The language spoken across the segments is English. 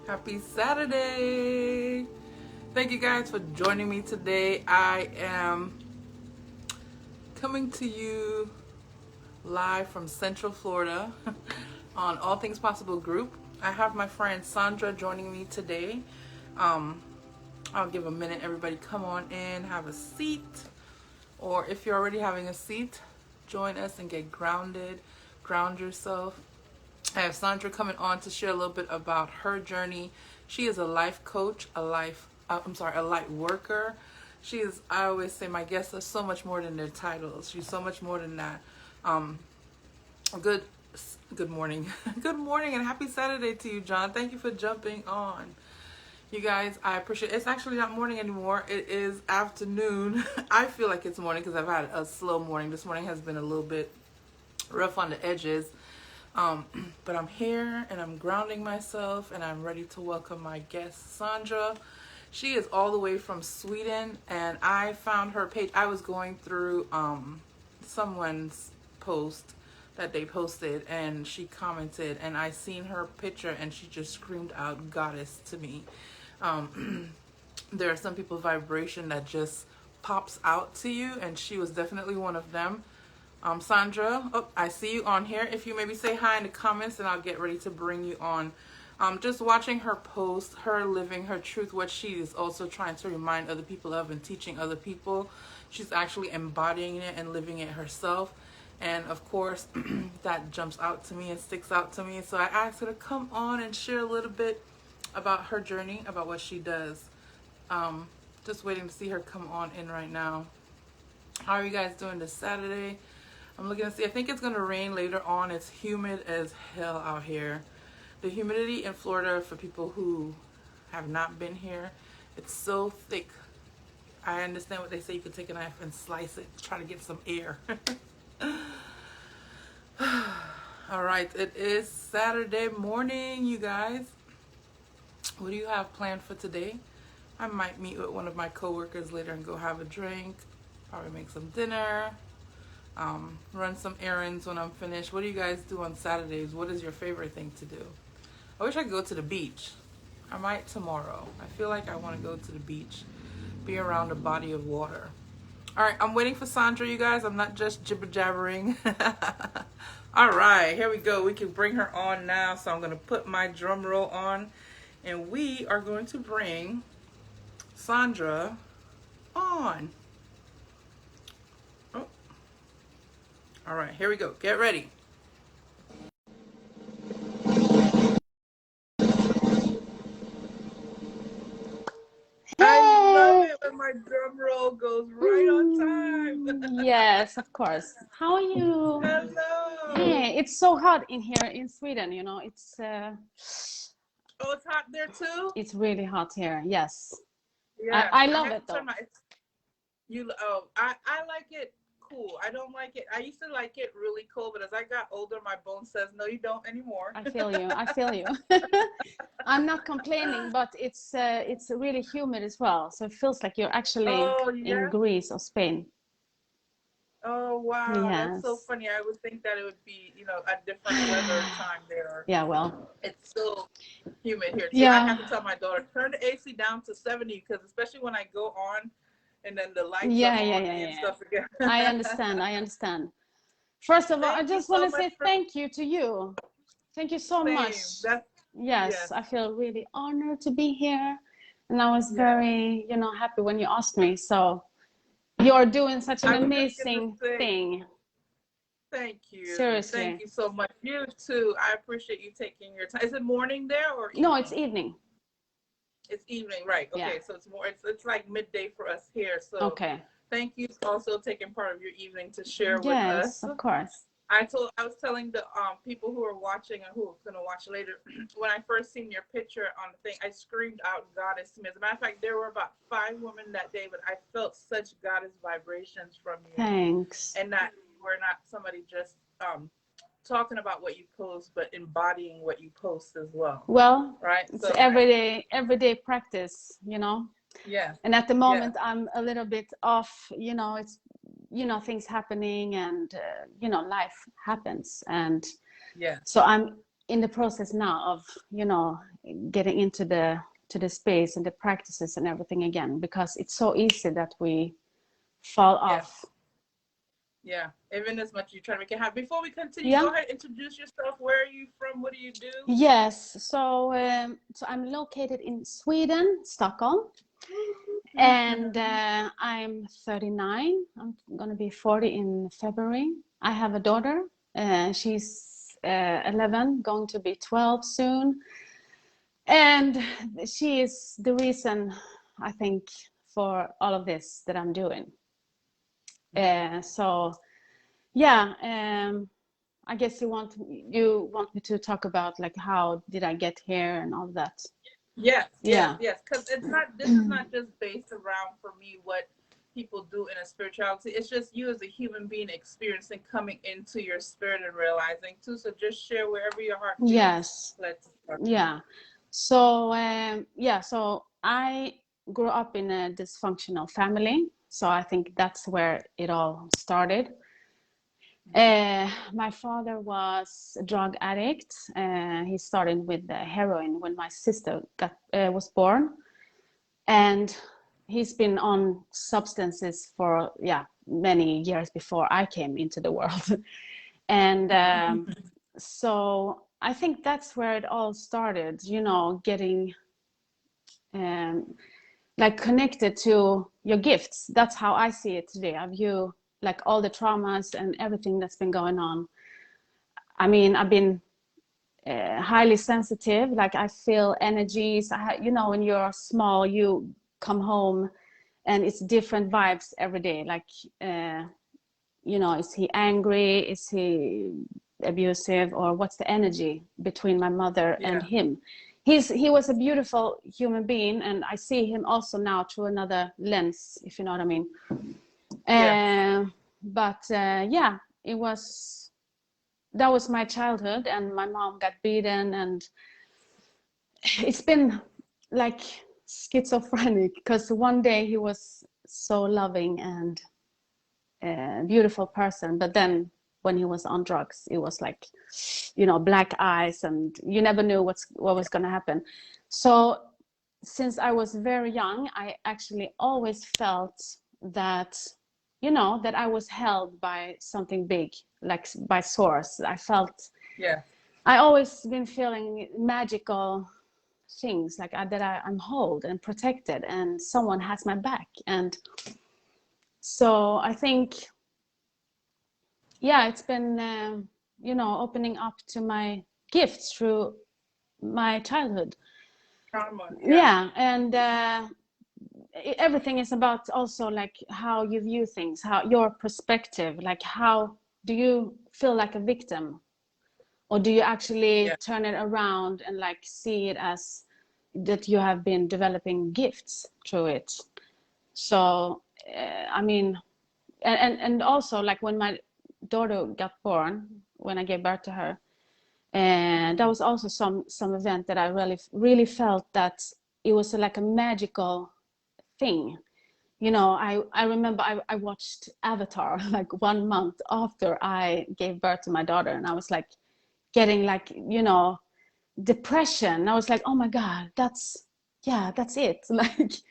Happy Saturday! Thank you guys for joining me today. I am coming to you live from Central Florida on All Things Possible group. I have my friend Sandra joining me today. I'll give a minute. Everybody come on in, have a seat. Or if you're already having a seat, join us and get grounded. Ground yourself. I have Sandra coming on to share a little bit about her journey. She is a life coach, a light worker. She is, I always say, my guests are so much more than their titles. She's so much more than that. Good morning. Good morning and happy Saturday to you, John. Thank you for jumping on. You guys, I appreciate it. It's actually not morning anymore. It is afternoon. I feel like it's morning because I've had a slow morning. This morning has been a little bit rough on the edges. But I'm here and I'm grounding myself and I'm ready to welcome my guest, Sandra. She is all the way from Sweden and I found her page. I was going through someone's post that they posted and she commented and I seen her picture and she just screamed out goddess to me. There are some people's vibration that just pops out to you and she was definitely one of them. Sandra, I see you on here. If you maybe say hi in the comments and I'll get ready to bring you on. Just watching her post, her living her truth, what she is also trying to remind other people of and teaching other people. She's actually embodying it and living it herself. And of course, that jumps out to me and sticks out to me. So I asked her to come on and share a little bit about her journey, about what she does. Just waiting to see her come on in right now. How are you guys doing this Saturday? I'm looking to see. I think it's going to rain later on. It's humid as hell out here. The humidity in Florida, for people who have not been here, it's so thick. I understand what they say. You can take a knife and slice it, try to get some air. All right. It is Saturday morning, you guys. What do you have planned for today? I might meet with one of my coworkers later and go have a drink. Probably make some dinner. Run some errands when I'm finished. What do you guys do on Saturdays? What is your favorite thing to do? I wish I could go to the beach. I might tomorrow. I feel like I want to go to the beach, be around a body of water. All right, I'm waiting for Sandra, you guys. I'm not just jibber jabbering. All right, here we go. We can bring her on now. So I'm going to put my drum roll on and we are going to bring Sandra on. All right, here we go. Get ready. I love it when my drum roll goes right on time. Yes, of course. How are you? Hello. Hey, it's so hot in here in Sweden, you know. It's Oh, it's hot there too? it's really hot here. Yes. Yeah. I love it though. I like it cool. I don't like it. I used to like it really cold, but as I got older, my bone says, no, you don't anymore. I feel you. I feel you. I'm not complaining, but it's really humid as well. So it feels like you're actually in Greece or Spain. Oh, wow. That's so Yes. funny. I would think that it would be, a different weather time there. Yeah, well. It's still humid here, too. Yeah. I have to tell my daughter, turn the AC down to 70, because especially when I go on and then the lights are on and stuff again. I understand. First of all, I just want to say thank you to you. Thank you so much. Yes, I feel really honored to be here. And I was very, happy when you asked me. So you're doing such an amazing thing. Thank you. Seriously. Thank you so much. You too. I appreciate you taking your time. Is it morning there or evening? No, it's evening. It's evening, right? Okay, yeah. So it's like midday for us here. So okay. Thank you for also taking part of your evening to share with us. Yes, of course. I was telling the people who are watching and who are gonna watch later, when I first seen your picture on the thing, I screamed out goddess to me. As a matter of fact, there were about 5 women that day, but I felt such goddess vibrations from you. Thanks. And that we're not somebody just talking about what you post, but embodying what you post as well. Well, right? It's so everyday practice, Yeah. And at the moment, I'm a little bit off. It's things happening, and life happens, and so I'm in the process now of, you know, getting into the space and the practices and everything again, because it's so easy that we fall off. Yeah, even as much as you try to make it happen. Before we continue, go ahead, introduce yourself. Where are you from? What do you do? Yes, so I'm located in Sweden, Stockholm, and I'm 39. I'm gonna be 40 in February. I have a daughter. She's 11, going to be 12 soon, and she is the reason, I think, for all of this that I'm doing. So yeah, I guess you want me to talk about like how did I get here and all that. Yes, because this is not just based around, for me, what people do in a spirituality. It's just you as a human being experiencing coming into your spirit and realizing too. So just share wherever your heart feels. Yes. Let's start. Yeah. So so I grew up in a dysfunctional family. So I think that's where it all started. My father was a drug addict. He started with heroin when my sister was born, and he's been on substances for many years before I came into the world. And so I think that's where it all started, you know, getting like connected to your gifts. That's how I see it today. I view like all the traumas and everything that's been going on. I mean, I've been highly sensitive. Like I feel energies. You know, when you're small, you come home and it's different vibes every day. Like, you know, is he angry? Is he abusive? Or what's the energy between my mother and him? He was a beautiful human being, and I see him also now through another lens, if you know what I mean. But that was my childhood, and my mom got beaten, and it's been like schizophrenic, because one day he was so loving and beautiful person, but then when he was on drugs, it was like, you know, black eyes, and you never knew what was going to happen. So since I was very young, I actually always felt that, you know, that I was held by something big, like by source. I felt, I always been feeling magical things, like that I'm held and protected, and someone has my back. And so I think, it's been, you know, opening up to my gifts through my childhood. And everything is about also like how you view things, how your perspective, like how do you feel like a victim, or do you actually turn it around and like see it as that you have been developing gifts through it. So I mean, and also like when my daughter got born, when I gave birth to her, and that was also some event that I really felt that it was like a magical thing. You know, I remember I watched Avatar like 1 month after I gave birth to my daughter, and I was like getting like, you know, depression. I was like, oh my God, that's it. Like,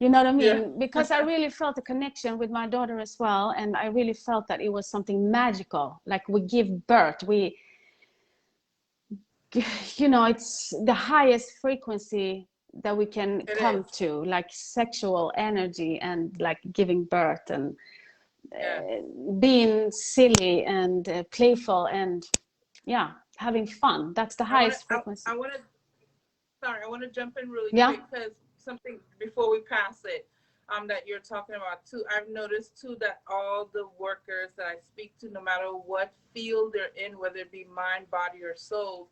you know what I mean? Because I really felt a connection with my daughter as well, and I really felt that it was something magical. Like we give birth, you know, it's the highest frequency that we can come to, like sexual energy and like giving birth and being silly and playful and having fun. That's the highest frequency. I want to jump in really quick, because something before we pass it that you're talking about too. I've noticed too that all the workers that I speak to, no matter what field they're in, whether it be mind, body, or soul,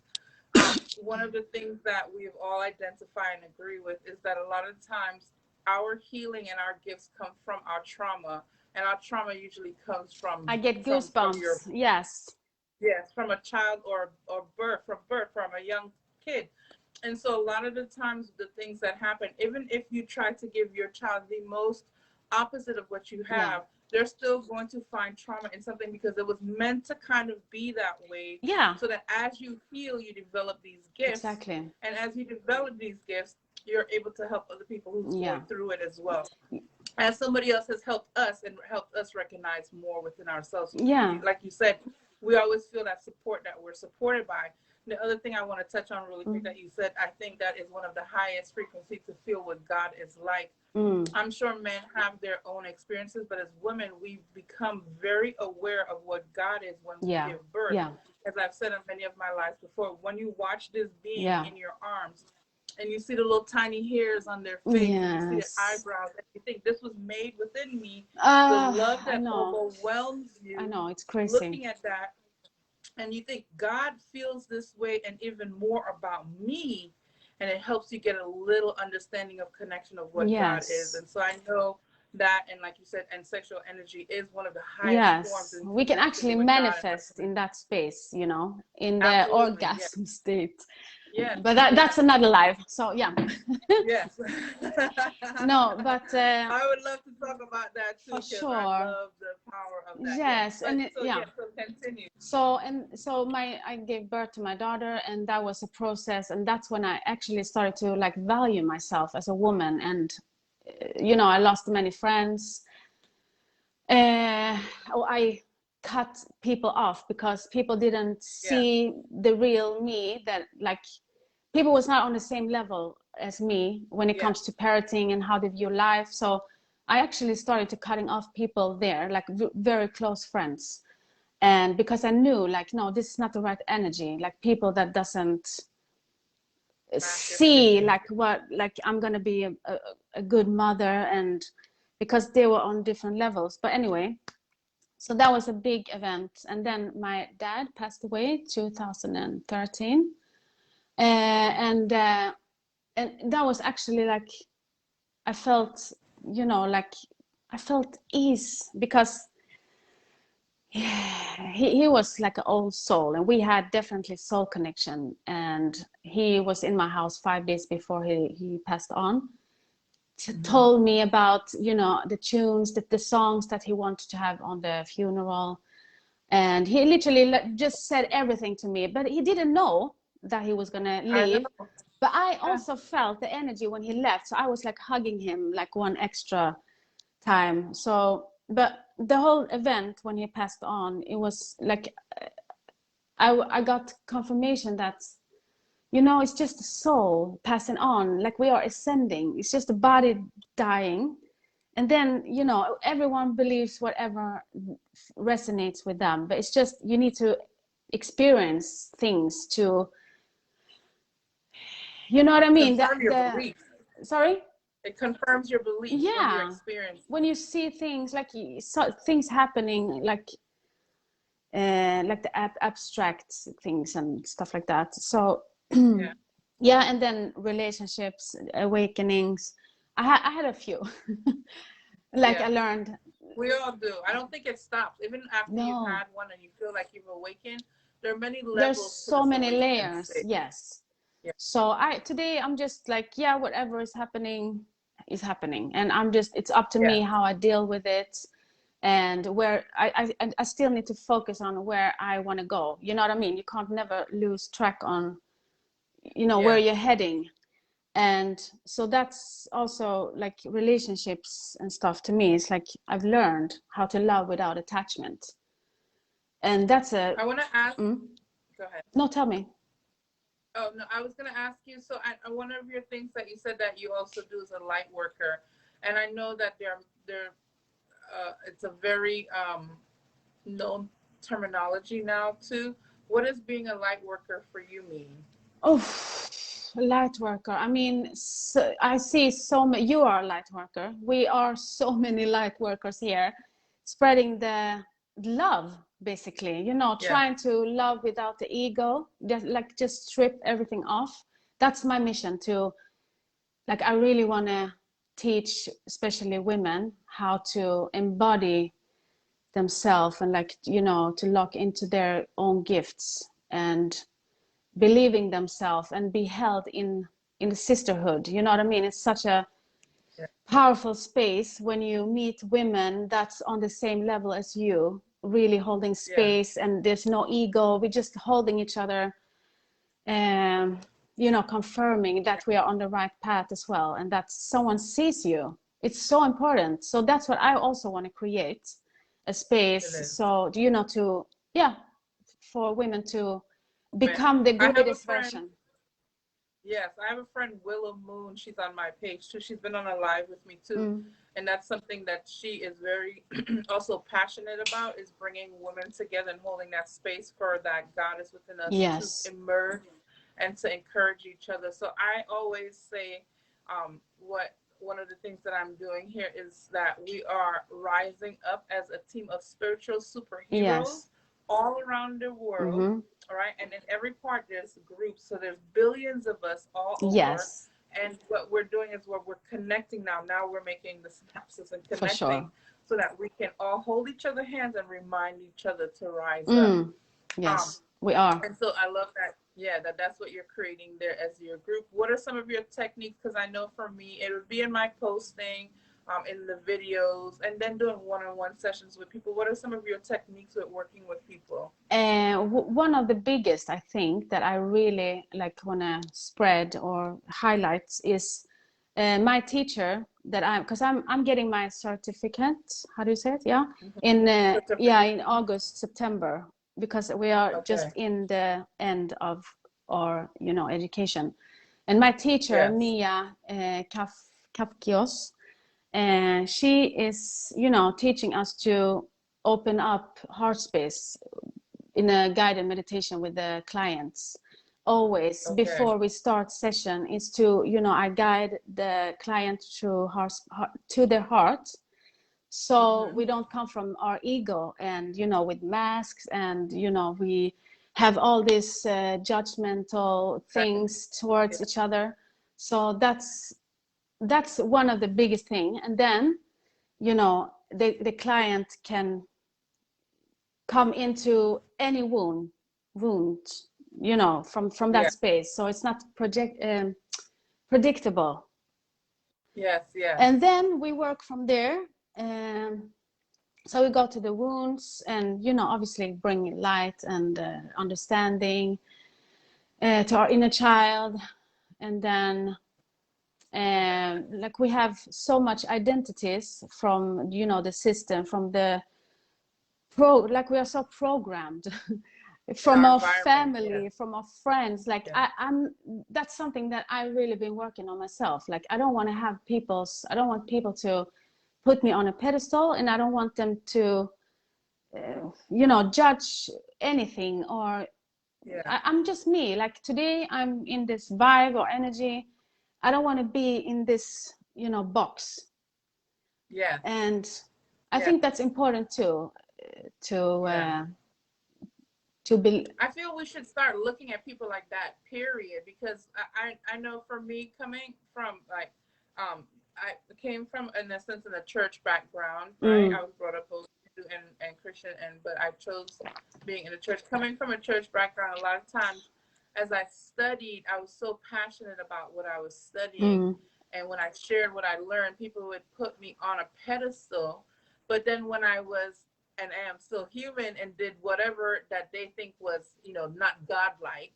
one of the things that we've all identified and agree with is that a lot of times our healing and our gifts come from our trauma, and our trauma usually comes from, I get goosebumps. Yes, from a child or birth, from a young kid. And so a lot of the times the things that happen, even if you try to give your child the most opposite of what you have, they're still going to find trauma in something because it was meant to kind of be that way. Yeah. So that as you heal, you develop these gifts. Exactly. And as you develop these gifts, you're able to help other people who's going through it as well. As somebody else has helped us and helped us recognize more within ourselves. Yeah. Like you said, we always feel that support that we're supported by. The other thing I want to touch on really quick that you said, I think that is one of the highest frequency to feel what God is like. I'm sure men have their own experiences, but as women, we become very aware of what God is when we give birth. As I've said on many of my lives before, when you watch this being in your arms and you see the little tiny hairs on their face, and you see the eyebrows, and you think this was made within me, the love that overwhelms you. I know, it's crazy. Looking at that, and you think God feels this way and even more about me, and it helps you get a little understanding of connection of what God is. And so I know that, and like you said, and sexual energy is one of the highest forms. We can actually manifest in that space, you know, in the orgasm state. Yeah, but that's another life. So yes. No, but I would love to talk about that too. For sure. I love the power of that. Yes, but, and so continue. So I gave birth to my daughter, and that was a process, and that's when I actually started to like value myself as a woman. And you know, I lost many friends. I cut people off because people didn't see the real me, that like people was not on the same level as me when it comes to parenting and how they view life. So I actually started to cutting off people there, like very close friends. And because I knew like, no, this is not the right energy, like people that doesn't see like what, like I'm going to be a good mother, and because they were on different levels. But anyway, so that was a big event. And then my dad passed away 2013. And that was actually like, I felt, you know, like I felt ease, because he was like an old soul, and we had definitely soul connection. And he was in my house 5 days before he passed on. Told me about, you know, the tunes, the songs that he wanted to have on the funeral. And he literally just said everything to me, but he didn't know that he was gonna leave. But I also felt the energy when he left, so I was like hugging him like one extra time. So, but the whole event when he passed on, it was like I got confirmation that, you know, it's just the soul passing on, like we are ascending. It's just the body dying, and then, you know, everyone believes whatever resonates with them, but it's just you need to experience things to, you know what I mean? Confirm your belief. Sorry? It confirms your belief. Yeah. When you experience. When you see things like things happening, like the abstract things and stuff like that. So yeah, and then relationships, awakenings. I had a few. Like I learned. We all do. I don't think it stops. Even after you've had one and you feel like you've awakened, there are many levels. There's so many layers. Yes. Yeah. So today I'm just like, whatever is happening is happening, and I'm just, it's up to me how I deal with it, and where I still need to focus on where I want to go. You know what I mean? You can't never lose track on, you know, where you're heading. And so that's also like relationships and stuff. To me, it's like I've learned how to love without attachment, and that's I want to ask. Go ahead. No, tell me. Oh no, I was going to ask you. So one of your things that you said that you also do as a light worker, and I know that it's a very known terminology now too. What does being a light worker for you mean? Oh, light worker. I mean, I see so many. You are a light worker. We are so many light workers here, spreading the love, basically. You know, trying to love without the ego. Just strip everything off. That's my mission. To, like, I really want to teach, especially women, how to embody themselves and, like, you know, to lock into their own gifts and believing themselves and be held in the sisterhood. You know what I mean? It's such a powerful space when you meet women that's on the same level as you, really holding space, and there's no ego. We're just holding each other, you know, confirming that we are on the right path as well, and that someone sees you. It's so important. So that's what I also want to create, a space. So, you know, to, for women to become the greatest version. Yes, I have a friend, Willow Moon. She's on my page too. She's been on a live with me too. And that's something that she is very also passionate about, is bringing women together and holding that space for that goddess within us to emerge and to encourage each other. So I always say one of the things that I'm doing here is that we are rising up as a team of spiritual superheroes all around the world. All right, and in every part there's groups, so there's billions of us all over. And what we're doing is we're connecting now. Now we're making the synapses and connecting so that we can all hold each other's hands and remind each other to rise up. Yes, we are. And so I love that. Yeah, that's what you're creating there as your group. What are some of your techniques? Because I know for me, it would be in my posting, in the videos, and then doing one-on-one sessions with people. What are some of your techniques with working with people? One of the biggest, I think, that I really want to spread or highlight is my teacher that I'm getting my certificate. How do you say it? Yeah, in August, September, because we are just in the end of our education. And my teacher Mia Kafkios, and she is teaching us to open up heart space in a guided meditation with the clients. Always before we start session is to I guide the client through to their heart, so we don't come from our ego and with masks, and we have all these judgmental things towards each other. So that's one of the biggest thing. And then the client can come into any wound from that space, so it's not predictable. And then we work from there. So we go to the wounds and obviously bring light and understanding to our inner child. And then we have so much identities from the system, from the we are so programmed from our family, from our friends. That's something that I really been working on myself. I don't want people to put me on a pedestal, and I don't want them to judge anything, or I'm just me. Today I'm in this vibe or energy. I don't want to be in this box. And I think that's important too, to be. I feel we should start looking at people like that, period, because I know for me, coming from I came from, in a sense, in a church background, right? I was brought up both Hindu and Christian, but I chose being in a church. Coming from a church background, a lot of times as I studied, I was so passionate about what I was studying. And when I shared what I learned, people would put me on a pedestal. But then when I was, and I am still human, and did whatever that they think was, not godlike,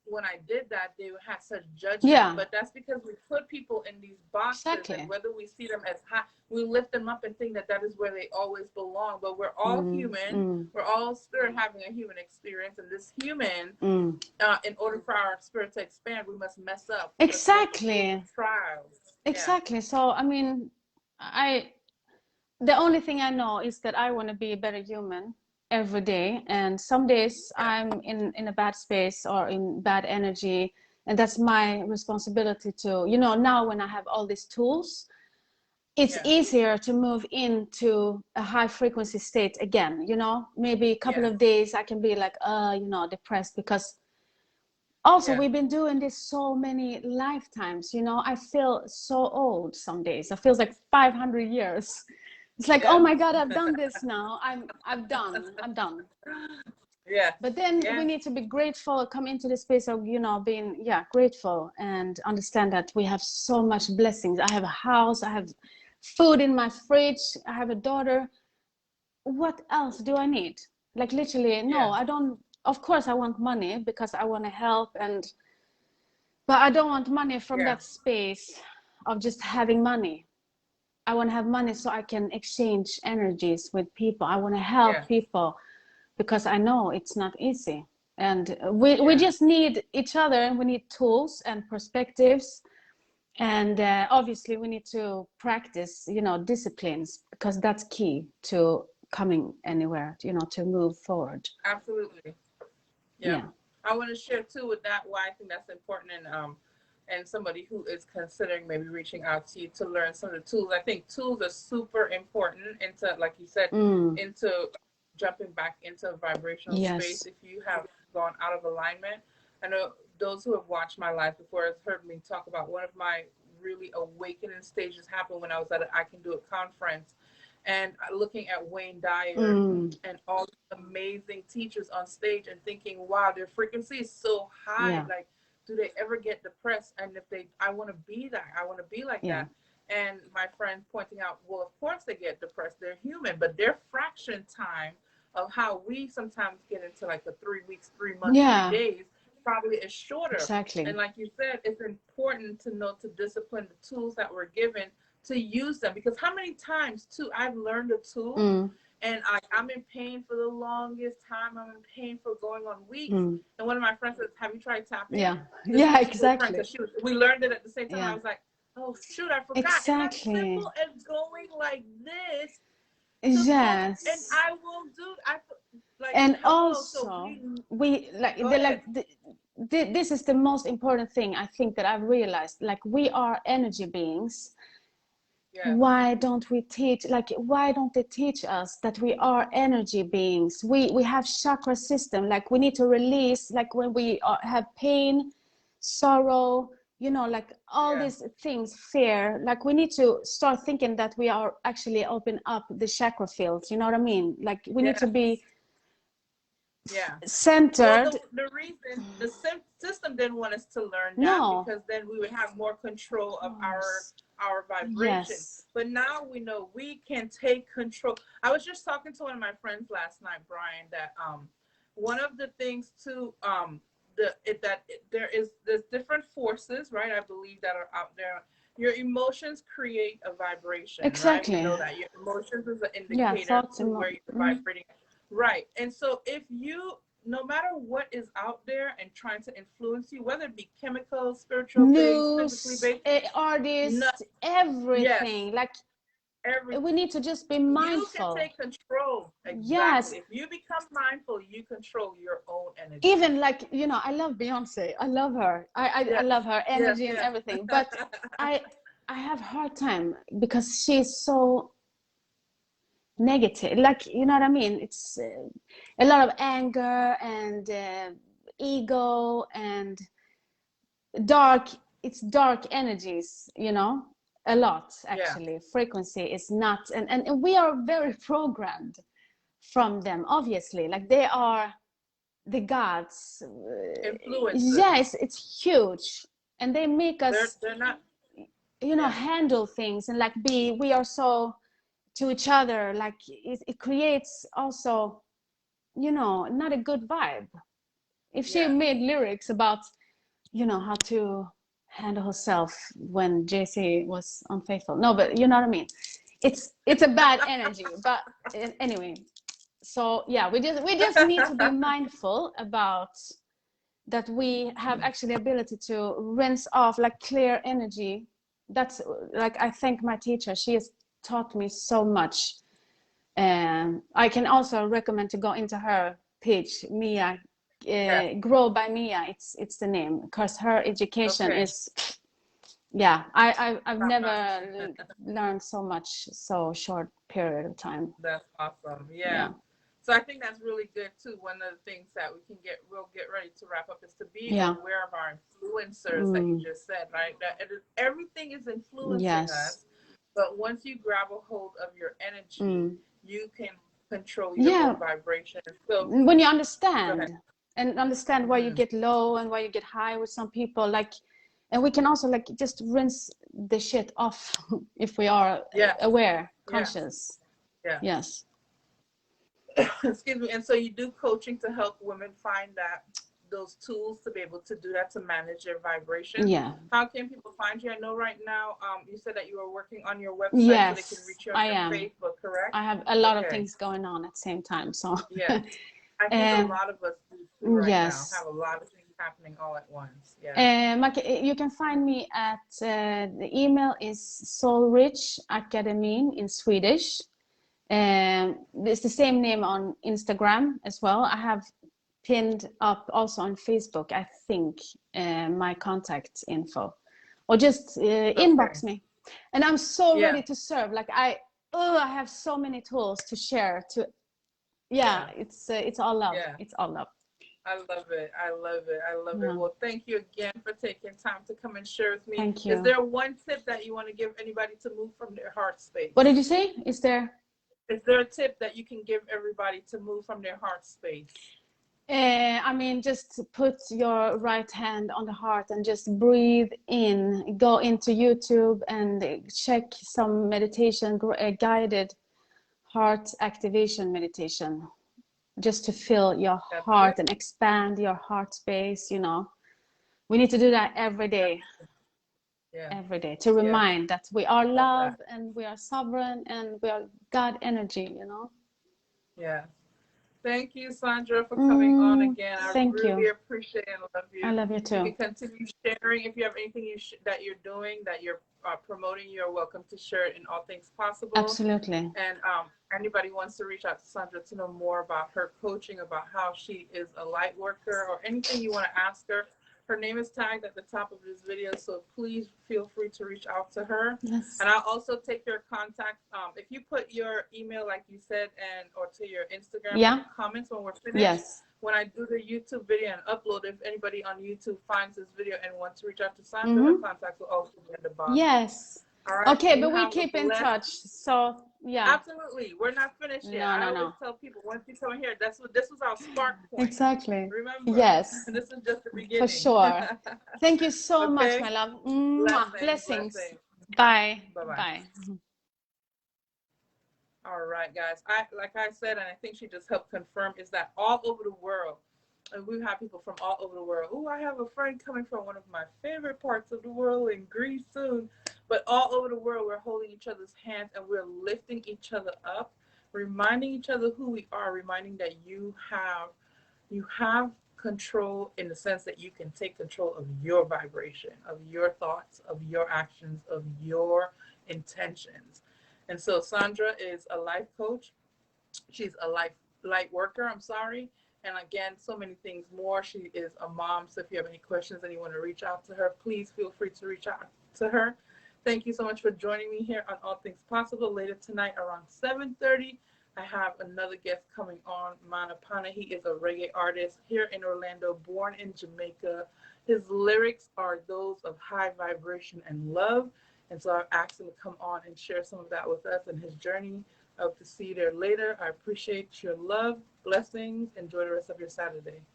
when I did that, they had such judgment. But that's because we put people in these boxes, and whether we see them as high, we lift them up and think that is where they always belong. But we're all human. We're all spirit having a human experience, and this human, in order for our spirit to expand, we must mess up. Trials. Exactly. So I mean, the only thing I know is that I want to be a better human every day, and some days I'm in a bad space or in bad energy, and that's my responsibility to now when I have all these tools, it's easier to move into a high frequency state again. Maybe a couple of days I can be depressed, because also we've been doing this so many lifetimes. I feel so old some days. It feels like 500 years. It's like, oh my God, I've done this now. I'm done. Yeah. But then we need to be grateful, come into the space of, you know, being, grateful, and understand that we have so much blessings. I have a house, I have food in my fridge, I have a daughter. What else do I need? Like literally, no, I don't. Of course, I want money because I want to help, but I don't want money from that space of just having money. I want to have money so I can exchange energies with people. I want to help people because I know it's not easy. And we just need each other, and we need tools and perspectives. And obviously we need to practice, you know, disciplines, because that's key to coming anywhere, you know, to move forward. Absolutely. Yeah. I want to share too with that why I think that's important, and somebody who is considering maybe reaching out to you to learn some of the tools. I think tools are super important into, like you said, into jumping back into a vibrational space if you have gone out of alignment. I know those who have watched my life before has heard me talk about one of my really awakening stages happened when I was at an I Can Do It conference, and looking at Wayne Dyer and all the amazing teachers on stage and thinking, wow, their frequency is so high. Like, do they ever get depressed? And if they, I want to be that. I want to be like that. And my friend pointing out, well, of course they get depressed. They're human, but their fraction time of how we sometimes get into like a 3 weeks, 3 months, 3 days probably is shorter. Exactly. And like you said, it's important to know to discipline the tools that we're given, to use them, because how many times too I've learned a tool and I'm in pain for the longest time. I'm in pain for going on weeks. And one of my friends says, have you tried tapping? Yeah, exactly. We learned it at the same time. I was like, oh shoot, I forgot. Exactly. And as simple as going like this. Yes. And I will do. And also, we this is the most important thing I think that I've realized. Like, we are energy beings. Why don't we teach, like, why don't they teach us that we are energy beings? We have chakra system. Like, we need to release, like when we have pain, sorrow, you know, like all these things, fear, like we need to start thinking that we are actually open up the chakra fields, you know what I mean? Like, we need to be centered. Well, the reason the system didn't want us to learn that, because then we would have more control of our vibration. But now we know we can take control. I was just talking to one of my friends last night, Brian, that one of the things too, there's different forces, right? I believe that are out there. Your emotions create a vibration. Exactly. Right? You know that your emotions is an indicator to where you're vibrating. Right. And so if you, no matter what is out there and trying to influence you, whether it be chemical, spiritual news, things, physically based, artists, everything, like everything. We need to just be mindful. You can take control. Exactly. Yes. If you become mindful, you control your own energy. Even like, you know, I love Beyonce. I love her. I love her energy and everything. But I have a hard time because she's so negative, like, you know what I mean? It's a lot of anger and ego and it's dark energies, you know, a lot actually. Frequency is not, and we are very programmed from them, obviously, like they are the gods influence. Yes, it's huge, and they make us they're not, you know, handle things and like we are so to each other, like it creates also, you know, not a good vibe. If she made lyrics about, you know, how to handle herself when JC was unfaithful, no, but you know what I mean, it's a bad energy. But anyway, so yeah, we just need to be mindful about that. We have actually the ability to rinse off, like clear energy. That's like, I thank my teacher, she has taught me so much. And I can also recommend to go into her page, Mia, Grow by Mia. It's the name, because her education is, I've never learned so much so short period of time. That's awesome. Yeah. So I think that's really good too. One of the things that we'll get ready to wrap up is to be aware of our influencers that you just said, right? That everything is influencing us. But once you grab a hold of your energy, you can control your own vibration. So when you understand why you get low and why you get high with some people, like, and we can also like just rinse the shit off if we are aware, conscious. Yes. Excuse me. And so you do coaching to help women find those tools to be able to do that, to manage their vibration. Yeah. How can people find you? I know right now you said that you are working on your website so they can reach you on your Facebook, correct? I have a lot of things going on at the same time. So yeah. I think a lot of us do too right now. Have a lot of things happening all at once. Yeah. You can find me at the email is soulrichakademin in Swedish. It's the same name on Instagram as well. I have pinned up also on Facebook, I think, my contact info, or just inbox me. And I'm so ready to serve. Like I have so many tools to share. It's all love. It's all love. I love it. I love it. I love it. Well, thank you again for taking time to come and share with me. Thank you. Is there one tip that you want to give anybody to move from their heart space? What did you say? Is there a tip that you can give everybody to move from their heart space? I mean, just put your right hand on the heart and just breathe in. Go into YouTube and check some meditation, guided heart activation meditation, just to fill your heart and expand your heart space. You know, we need to do that every day. Every day, to remind that we are love and we are sovereign and we are God energy, you know. Thank you, Sandra, for coming on again. I really appreciate and love you. I love you too. You can continue sharing. If you have anything that you're doing, that you're promoting, you're welcome to share it in All Things Possible. Absolutely. And anybody wants to reach out to Sandra to know more about her coaching, about how she is a light worker, or anything you want to ask her, her name is tagged at the top of this video, so please feel free to reach out to her. Yes. And I'll also take your contact. If you put your email, like you said, or to your Instagram comments when we're finished, when I do the YouTube video and upload, if anybody on YouTube finds this video and wants to reach out to Sandra, her contact will also be at the bottom. Yes. All right. Okay, but we keep in touch. So absolutely, we're not finished yet. I always tell people, once you come here, this was our spark point. Exactly. Remember? Yes. And this is just the beginning. For sure. Thank you so much, my love. Blessings. Bye. Bye. All right, guys. Like I said, and I think she just helped confirm, is that all over the world, and we have people from all over the world. Oh, I have a friend coming from one of my favorite parts of the world in Greece soon. But all over the world, we're holding each other's hands and we're lifting each other up, reminding each other who we are, reminding that you have control, in the sense that you can take control of your vibration, of your thoughts, of your actions, of your intentions. And so Sandra is a life coach. She's a light worker. And again, so many things more. She is a mom. So if you have any questions and you want to reach out to her, please feel free to reach out to her. Thank you so much for joining me here on All Things Possible. Later tonight around 7:30, I have another guest coming on, Manapana. He is a reggae artist here in Orlando, born in Jamaica. His lyrics are those of high vibration and love. And so I've asked him to come on and share some of that with us and his journey. I hope to see you there later. I appreciate your love. Blessings. Enjoy the rest of your Saturday.